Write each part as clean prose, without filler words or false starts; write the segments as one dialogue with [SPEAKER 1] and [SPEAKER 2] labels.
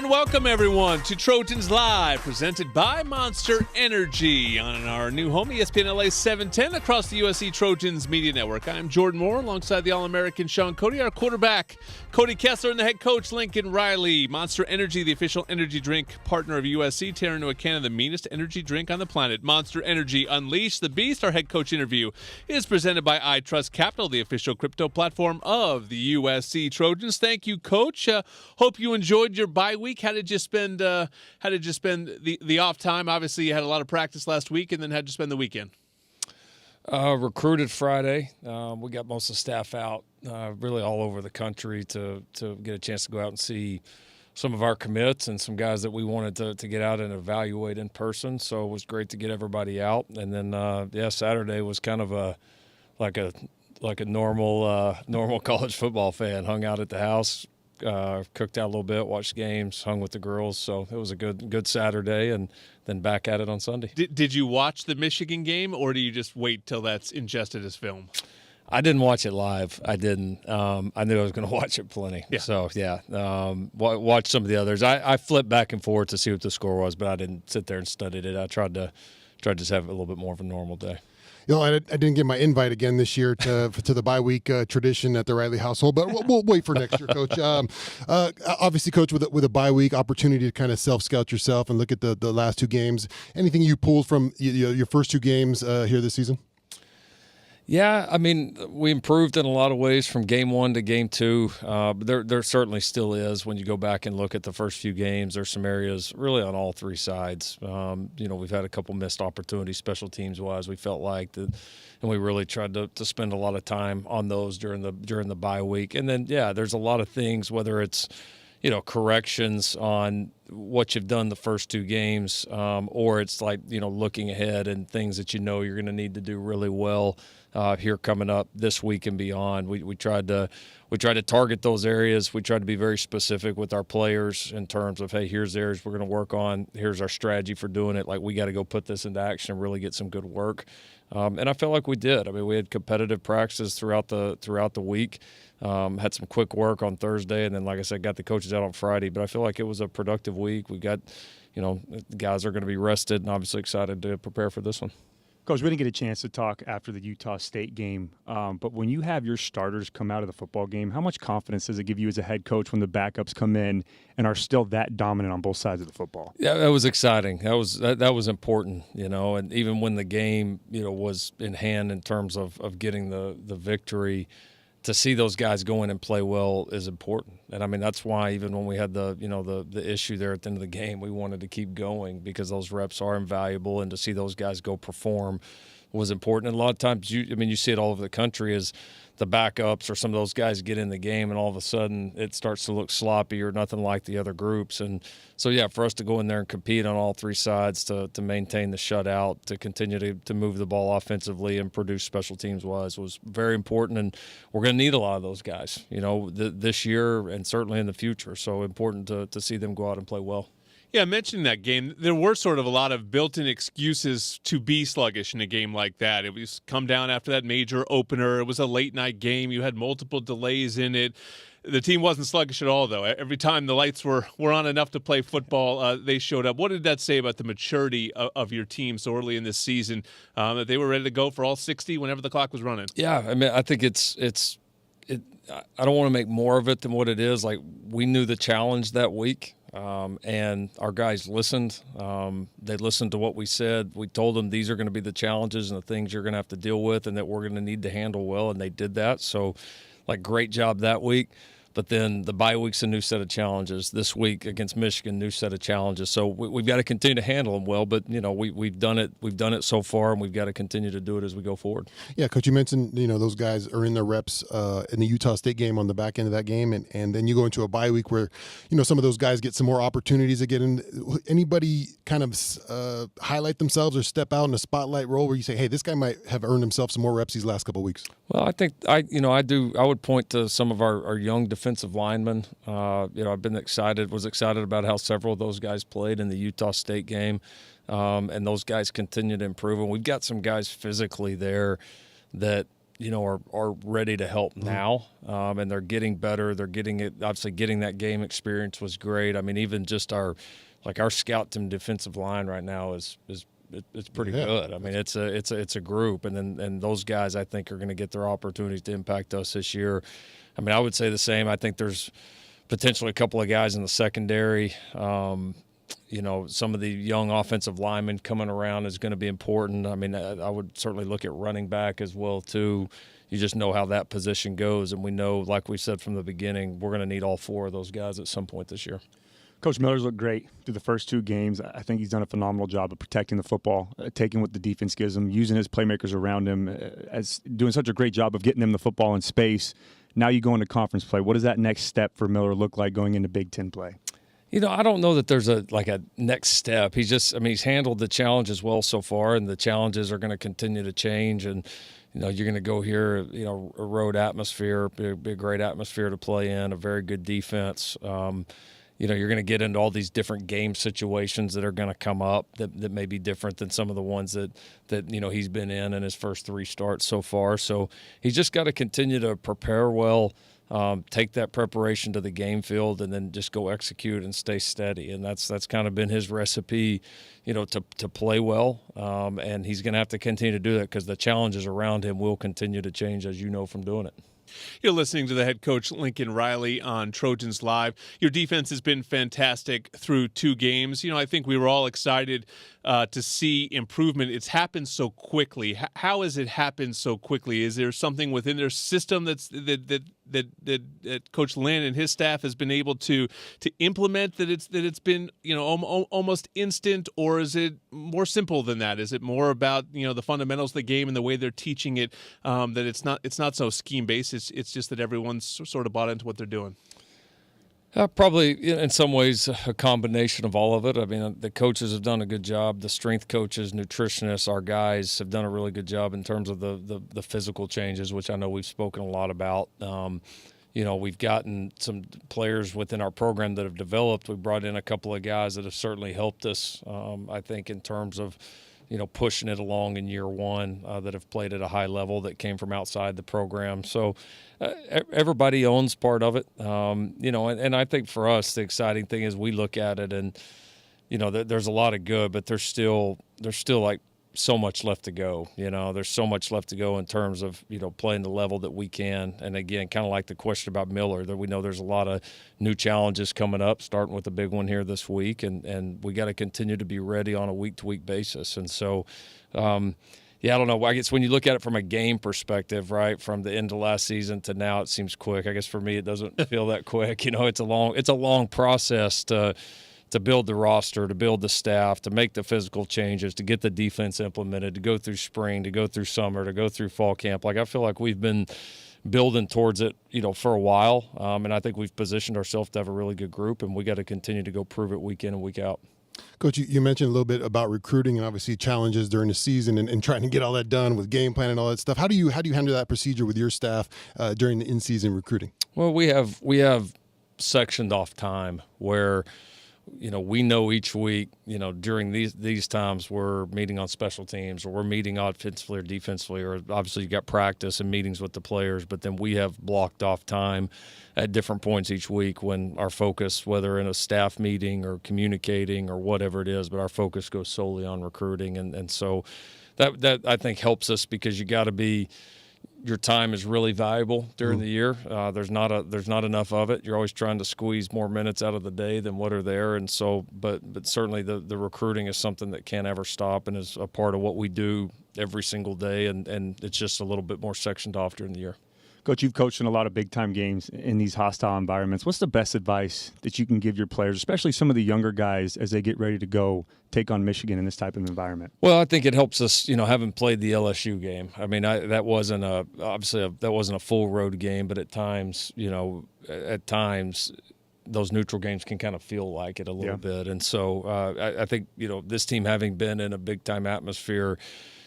[SPEAKER 1] and welcome everyone to Trojans Live, presented by Monster Energy on our new home, ESPN LA 710, across the USC Trojans Media Network. I'm Jordan Moore, alongside the All-American Sean Cody, our quarterback, Cody Kessler, and the head coach, Lincoln Riley. Monster Energy, the official energy drink partner of USC, tearing into a can of the meanest energy drink on the planet. Monster Energy, unleash the beast. Our head coach interview is presented by I Trust Capital, the official crypto platform of the USC Trojans. Thank you, Coach. Hope you enjoyed your bye week. How did you spend the off time? Obviously, you had a lot of practice last week, and then how'd you spend the weekend?
[SPEAKER 2] Recruited Friday. We got most of the staff out, really all over the country to get a chance to go out and see some of our commits and some guys that we wanted to get out and evaluate in person. So it was great to get everybody out. And then, Saturday was kind of like a normal college football fan. Hung out at the house, cooked out a little bit, watched games, hung with the girls. So it was a good Saturday, and then back at it on Sunday.
[SPEAKER 1] Did you watch the Michigan game, or do you just wait till that's ingested as film?
[SPEAKER 2] I didn't watch it live. I didn't. I knew I was going to watch it plenty.
[SPEAKER 1] Yeah.
[SPEAKER 2] So, watch some of the others. I flipped back and forth to see what the score was, but I didn't sit there and studied it. I tried to just have a little bit more of a normal day.
[SPEAKER 3] You know, I didn't get my invite again this year to the bye week tradition at the Riley household, but we'll wait for next year, Coach. Obviously, Coach, with a bye week opportunity to kind of self-scout yourself and look at the last two games. Anything you pulled from your first two games here this season?
[SPEAKER 2] Yeah, I mean, we improved in a lot of ways from game one to game two. But there certainly still is. When you go back and look at the first few games, there's some areas really on all three sides. We've had a couple missed opportunities special teams-wise, we felt like, and we really tried to spend a lot of time on those during the bye week. And then, there's a lot of things, whether it's corrections on what you've done the first two games, or it's like, looking ahead and things that you're going to need to do really well here coming up this week and beyond. We tried to target those areas. We tried to be very specific with our players in terms of, hey, here's the areas we're going to work on. Here's our strategy for doing it. Like, we got to go put this into action and really get some good work. And I felt like we did. I mean, we had competitive practices throughout the week. Had some quick work on Thursday, and then, like I said, got the coaches out on Friday. But I feel like it was a productive week. We got, guys are going to be rested and obviously excited to prepare for this one.
[SPEAKER 4] Coach, we didn't get a chance to talk after the Utah State game, but when you have your starters come out of the football game, how much confidence does it give you as a head coach when the backups come in and are still that dominant on both sides of the football?
[SPEAKER 2] Yeah, that was exciting. That was important, and even when the game, was in hand in terms of getting the victory, to see those guys go in and play well is important. And I mean, that's why even when we had the issue there at the end of the game, we wanted to keep going, because those reps are invaluable, and to see those guys go perform was important. And a lot of times, you see it all over the country, is the backups or some of those guys get in the game and all of a sudden it starts to look sloppy or nothing like the other groups. And so, for us to go in there and compete on all three sides, to maintain the shutout, to continue to move the ball offensively and produce special teams-wise was very important. And we're going to need a lot of those guys, this year and certainly in the future. So important to see them go out and play well.
[SPEAKER 1] Yeah, mentioning that game, there were sort of a lot of built-in excuses to be sluggish in a game like that. It was come down after that major opener. It was a late-night game. You had multiple delays in it. The team wasn't sluggish at all, though. Every time the lights were on enough to play football, they showed up. What did that say about the maturity of your team so early in this season, that they were ready to go for all 60 whenever the clock was running?
[SPEAKER 2] Yeah, I mean, I think it's I don't want to make more of it than what it is. Like, we knew the challenge that week. And our guys listened. They listened to what we said. We told them these are going to be the challenges and the things you're going to have to deal with and that we're going to need to handle well, and they did that. So, great job that week. But then the bye week's a new set of challenges. This week against Michigan, new set of challenges. So we've got to continue to handle them well. But we've done it. We've done it so far, and we've got to continue to do it as we go forward.
[SPEAKER 3] Yeah, Coach, you mentioned those guys are in their reps in the Utah State game on the back end of that game, and then you go into a bye week where some of those guys get some more opportunities to get in. Anybody kind of highlight themselves or step out in a spotlight role where you say, hey, this guy might have earned himself some more reps these last couple of weeks?
[SPEAKER 2] Well, I think I would point to some of our young defensive linemen. I've been was excited about how several of those guys played in the Utah State game, and those guys continue to improve. And we've got some guys physically there that are ready to help now, and they're getting better. They're getting it. Obviously, getting that game experience was great. I mean, even just our scout team defensive line right now is it's pretty good. I mean, it's a group, and those guys I think are going to get their opportunities to impact us this year. I mean, I would say the same. I think there's potentially a couple of guys in the secondary. Some of the young offensive linemen coming around is going to be important. I mean, I would certainly look at running back as well, too. You just know how that position goes, and we know, like we said from the beginning, we're going to need all four of those guys at some point this year.
[SPEAKER 4] Coach Miller's looked great through the first 2 games. I think he's done a phenomenal job of protecting the football, taking what the defense gives him, using his playmakers around him, as doing such a great job of getting them the football in space. Now you go into conference play. What does that next step for Miller look like going into Big Ten play?
[SPEAKER 2] I don't know that there's a next step. He's handled the challenges well so far, and the challenges are going to continue to change. And, you're going to go here, a road atmosphere, be a great atmosphere to play in, a very good defense. You're going to get into all these different game situations that are going to come up that may be different than some of the ones that he's been in his first 3 starts so far. So he's just got to continue to prepare well, take that preparation to the game field, and then just go execute and stay steady. And that's kind of been his recipe, to play well. And he's going to have to continue to do that because the challenges around him will continue to change, as you know, from doing it.
[SPEAKER 1] You're listening to the head coach, Lincoln Riley, on Trojans Live. Your defense has been fantastic through 2 games. I think we were all excited to see improvement. It's happened so quickly. How has it happened so quickly? Is there something within their system that Coach Lynn and his staff has been able to implement that it's been almost instant, or is it more simple than that? Is it more about the fundamentals of the game and the way they're teaching it, that it's not so scheme based? It's just that everyone's sort of bought into what they're doing.
[SPEAKER 2] Probably in some ways a combination of all of it. I mean, the coaches have done a good job. The strength coaches, nutritionists, our guys have done a really good job in terms of the physical changes, which I know we've spoken a lot about. We've gotten some players within our program that have developed. We brought in a couple of guys that have certainly helped us, I think, in terms of pushing it along in year 1, that have played at a high level that came from outside the program. So everybody owns part of it, and I think for us the exciting thing is we look at it and there's a lot of good, but there's still like so much left to go. There's so much left to go in terms of playing the level that we can. And again, kind of like the question about Miller, that we know there's a lot of new challenges coming up, starting with a big one here this week, and we got to continue to be ready on a week-to-week basis. And so, I don't know. I guess when you look at it from a game perspective, right, from the end of last season to now, it seems quick. I guess for me, it doesn't feel that quick. It's a long process to build the roster, to build the staff, to make the physical changes, to get the defense implemented, to go through spring, to go through summer, to go through fall camp. I feel like we've been building towards it, for a while, and I think we've positioned ourselves to have a really good group, and we got to continue to go prove it week in and week out.
[SPEAKER 3] Coach, you mentioned a little bit about recruiting and obviously challenges during the season and trying to get all that done with game plan and all that stuff. How do you handle that procedure with your staff during the in-season recruiting?
[SPEAKER 2] Well, we have sectioned off time where we know each week, during these times we're meeting on special teams, or we're meeting offensively or defensively, or obviously you got practice and meetings with the players, but then we have blocked off time at different points each week when our focus, whether in a staff meeting or communicating or whatever it is, but our focus goes solely on recruiting. And so that I think helps us, because you got to be – your time is really valuable during the year. There's not enough of it. You're always trying to squeeze more minutes out of the day than what are there. And so, but certainly the recruiting is something that can't ever stop and is a part of what we do every single day. And it's just a little bit more sectioned off during the year.
[SPEAKER 4] Coach, you've coached in a lot of big-time games in these hostile environments. What's the best advice that you can give your players, especially some of the younger guys, as they get ready to go take on Michigan in this type of environment?
[SPEAKER 2] Well, I think it helps us, having played the LSU game. I mean, that wasn't a full road game, but at times, those neutral games can kind of feel like it a little bit. And so I think, this team having been in a big-time atmosphere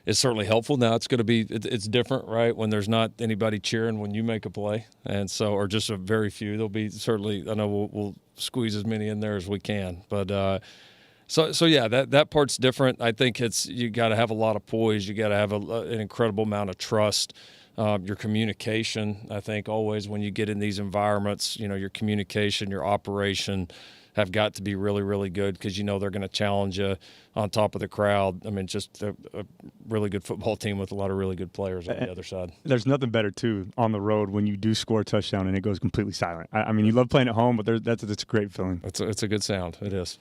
[SPEAKER 2] is certainly helpful. Now it's going to be it's different, right? When there's not anybody cheering when you make a play, and so, or just a very few. There'll be certainly. I know we'll squeeze as many in there as we can, but so yeah, that part's different. I think you got to have a lot of poise. You got to have an incredible amount of trust Your communication, I think, always when you get in these environments, your communication, your operation have got to be really, really good because they're going to challenge you on top of the crowd. I mean, just a really good football team with a lot of really good players on the other side.
[SPEAKER 4] There's nothing better, too, on the road when you do score a touchdown and it goes completely silent. I mean, you love playing at home, but that's a great feeling.
[SPEAKER 2] It's a good sound. It is.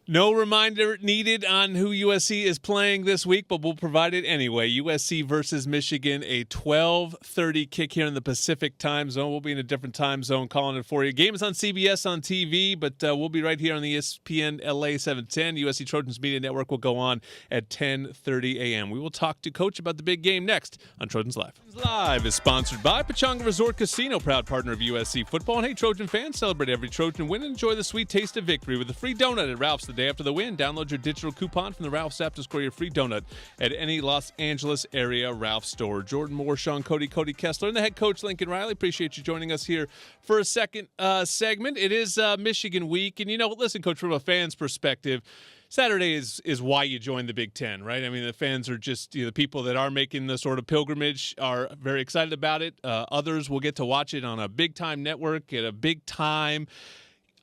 [SPEAKER 1] No reminder needed on who USC is playing this week, but we'll provide it anyway. USC versus Michigan, a 12:30 kick here in the Pacific time zone. We'll be in a different time zone calling it for you. Game is on CBS on TV, but we'll be right here on the ESPN LA 710. USC Trojans Media Network will go on at 10:30 a.m. We will talk to Coach about the big game next on Trojans Live. Live is sponsored by Pechanga Resort Casino, proud partner of USC football. And hey, Trojan fans, celebrate every Trojan win and enjoy the sweet taste of victory with a free donut at Ralph's the day after the win. Download your digital coupon from the Ralph's app to score your free donut at any Los Angeles area Ralph's store. Jordan Moore, Sean Cody Kessler, and the head coach Lincoln Riley. Appreciate you joining us here for a second segment. It is Michigan week, and listen, Coach, from a fan's perspective, Saturday is why you join the Big Ten, right? I mean, the fans are just the people that are making the sort of pilgrimage are very excited about it. Others will get to watch it on a big-time network at a big time.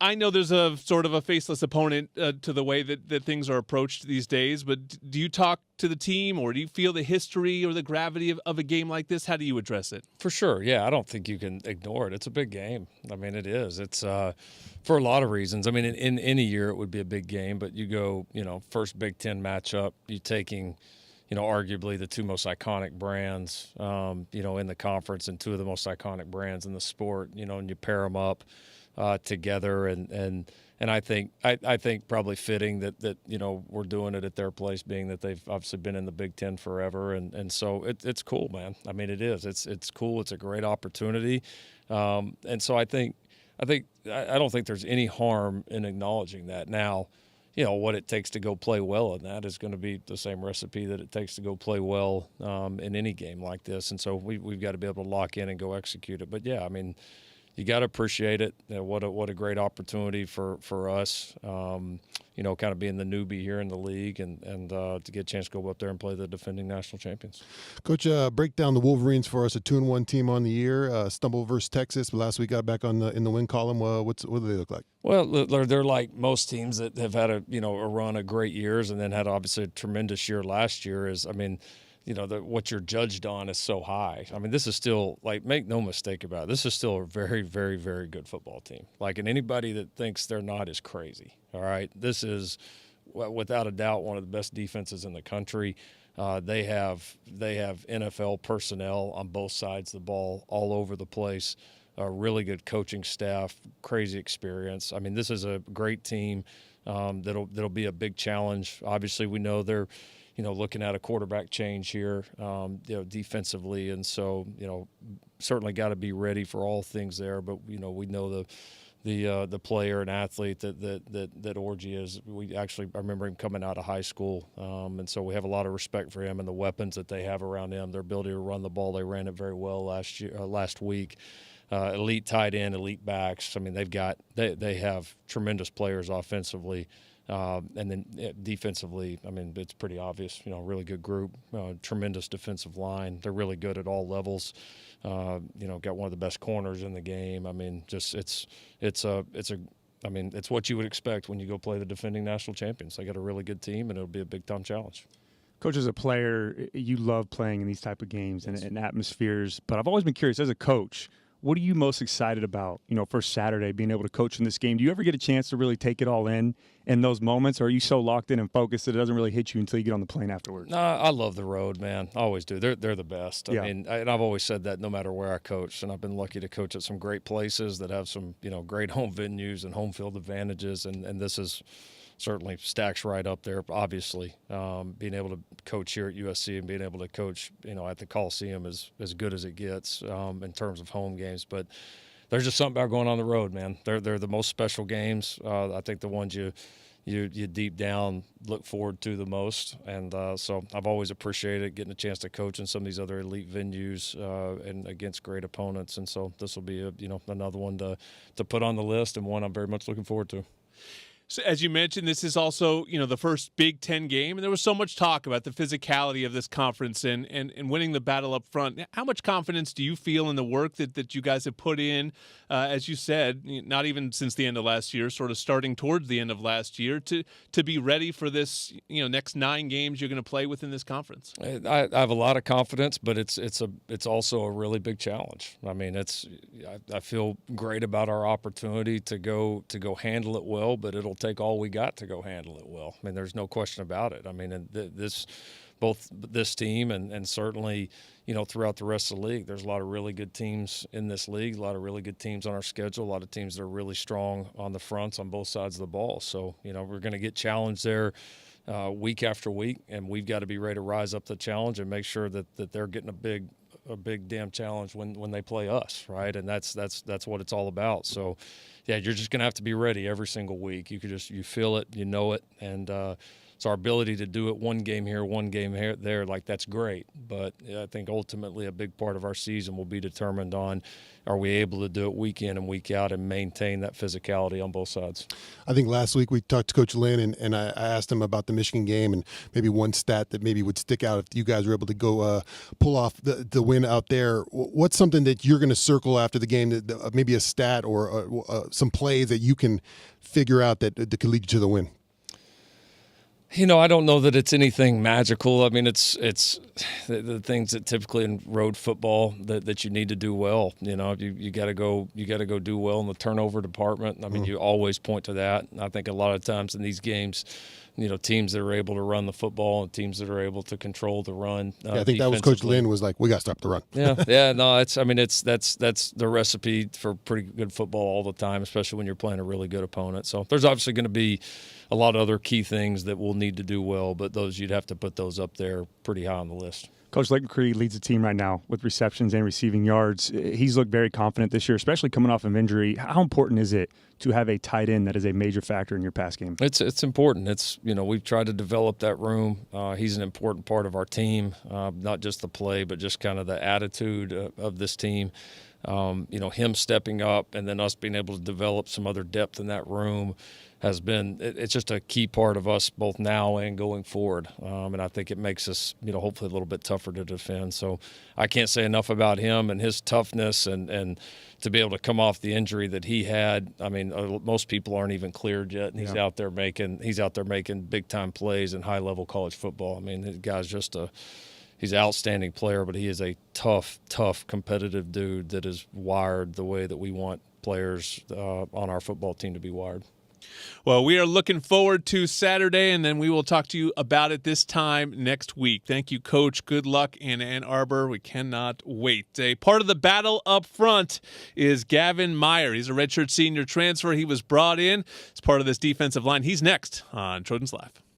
[SPEAKER 1] I know there's a sort of a faceless opponent to the way that things are approached these days, but do you talk to the team or do you feel the history or the gravity of a game like this? How do you address it?
[SPEAKER 2] For sure, yeah. I don't think you can ignore it. It's a big game. I mean, it is. It's for a lot of reasons. I mean, in any year it would be a big game, but you go, first Big Ten matchup, you taking arguably the two most iconic brands, in the conference and two of the most iconic brands in the sport, and you pair them up together, and I think probably fitting that we're doing it at their place, being that they've obviously been in the Big Ten forever, and so it's cool, man. I mean, it is. It's cool. It's a great opportunity, and so I don't think there's any harm in acknowledging that. Now, what it takes to go play well in that is going to be the same recipe that it takes to go play well in any game like this, and so we've got to be able to lock in and go execute it. But yeah, I mean, you got to appreciate it. What a great opportunity for us, kind of being the newbie here in the league and to get a chance to go up there and play the defending national champions.
[SPEAKER 3] Coach, break down the Wolverines for us, a 2-1 team on the year. Stumble versus Texas, but last week got back in the win column. What do they look like?
[SPEAKER 2] Well, they're like most teams that have had a run of great years and then had obviously a tremendous year last year. What you're judged on is so high. I mean, this is still, make no mistake about it, this is still a very, very, very good football team. And anybody that thinks they're not is crazy, all right? This is, without a doubt, one of the best defenses in the country. They have NFL personnel on both sides of the ball all over the place, a really good coaching staff, crazy experience. I mean, this is a great team that'll be a big challenge. Obviously, we know they're looking at a quarterback change here, defensively, and so certainly got to be ready for all things there. But we know the player and athlete that Orji is. I remember him coming out of high school, and so we have a lot of respect for him and the weapons that they have around him. Their ability to run the ball, they ran it very well last week. Elite tight end, elite backs. I mean, they have tremendous players offensively. And then defensively, I mean, it's pretty obvious, really good group, tremendous defensive line. They're really good at all levels. Got one of the best corners in the game. I mean, just it's what you would expect when you go play the defending national champions. They got a really good team, and it'll be a big time challenge.
[SPEAKER 4] Coach, as a player, you love playing in these type of games and atmospheres, but I've always been curious, as a coach, what are you most excited about, for Saturday, being able to coach in this game? Do you ever get a chance to really take it all in those moments, or are you so locked in and focused that it doesn't really hit you until you get on the plane afterwards?
[SPEAKER 2] I love the road, man. I always do. They're the best.
[SPEAKER 4] Yeah.
[SPEAKER 2] I mean, and I've always said that no matter where I coach, and I've been lucky to coach at some great places that have some, great home venues and home field advantages, and this is certainly stacks right up there, obviously. Being able to coach here at USC and being able to coach, at the Coliseum is as good as it gets in terms of home games. But there's just something about going on the road, man. They're the most special games. I think the ones you deep down look forward to the most. And so I've always appreciated getting a chance to coach in some of these other elite venues and against great opponents. And so this will be another one to put on the list, and one I'm very much looking forward to.
[SPEAKER 1] So as you mentioned, this is also, the first Big Ten game, and there was so much talk about the physicality of this conference and winning the battle up front. How much confidence do you feel in the work that you guys have put in, as you said, not even since the end of last year, sort of starting towards the end of last year, to be ready for this, next 9 games you're going to play within this conference?
[SPEAKER 2] I have a lot of confidence, but it's also a really big challenge. I mean, I feel great about our opportunity to go handle it well, but it'll take all we got to go handle it well. I mean, there's no question about it. I mean, both this team and certainly, throughout the rest of the league, there's a lot of really good teams in this league, a lot of really good teams on our schedule, a lot of teams that are really strong on the fronts on both sides of the ball. So, we're going to get challenged there week after week, and we've got to be ready to rise up the challenge and make sure that they're getting a big damn challenge when they play us, right? And that's what it's all about. So, yeah, you're just going to have to be ready every single week. You feel it, you know it, and it's our ability to do it one game here, one game here, there. Like, that's great. But I think ultimately a big part of our season will be determined on, are we able to do it week in and week out and maintain that physicality on both sides?
[SPEAKER 3] I think last week we talked to Coach Lynn, and I asked him about the Michigan game and maybe one stat that maybe would stick out if you guys were able to go pull off the win out there. What's something that you're going to circle after the game, that maybe a stat or some plays that you can figure out that could lead you to the win?
[SPEAKER 2] I don't know that it's anything magical. I mean, it's the things that typically in road football that you need to do well. You got to go do well in the turnover department. I mean, you always point to that. I think a lot of times in these games, teams that are able to run the football and teams that are able to control the run.
[SPEAKER 3] I think that was Coach Lynn was like, we got to stop the run.
[SPEAKER 2] Yeah. No, that's the recipe for pretty good football all the time, especially when you're playing a really good opponent. So there's obviously going to be a lot of other key things that we'll need to do well, but you'd have to put those up there pretty high on the list.
[SPEAKER 4] Coach Laken McCree leads the team right now with receptions and receiving yards. He's looked very confident this year, especially coming off of injury. How important is it to have a tight end that is a major factor in your pass game?
[SPEAKER 2] It's important. We've tried to develop that room. He's an important part of our team, not just the play, but just kind of the attitude of this team. Him stepping up and then us being able to develop some other depth in that room it's just a key part of us both now and going forward. And I think it makes us, hopefully a little bit tougher to defend. So I can't say enough about him and his toughness and to be able to come off the injury that he had. I mean, most people aren't even cleared yet, and he's out there making big time plays in high level college football. I mean, the guy's he's an outstanding player, but he is a tough, competitive dude that is wired the way that we want players on our football team to be wired.
[SPEAKER 1] Well, we are looking forward to Saturday, and then we will talk to you about it this time next week. Thank you, Coach. Good luck in Ann Arbor. We cannot wait. A part of the battle up front is Gavin Meyer. He's a redshirt senior transfer. He was brought in as part of this defensive line. He's next on Trojans Live.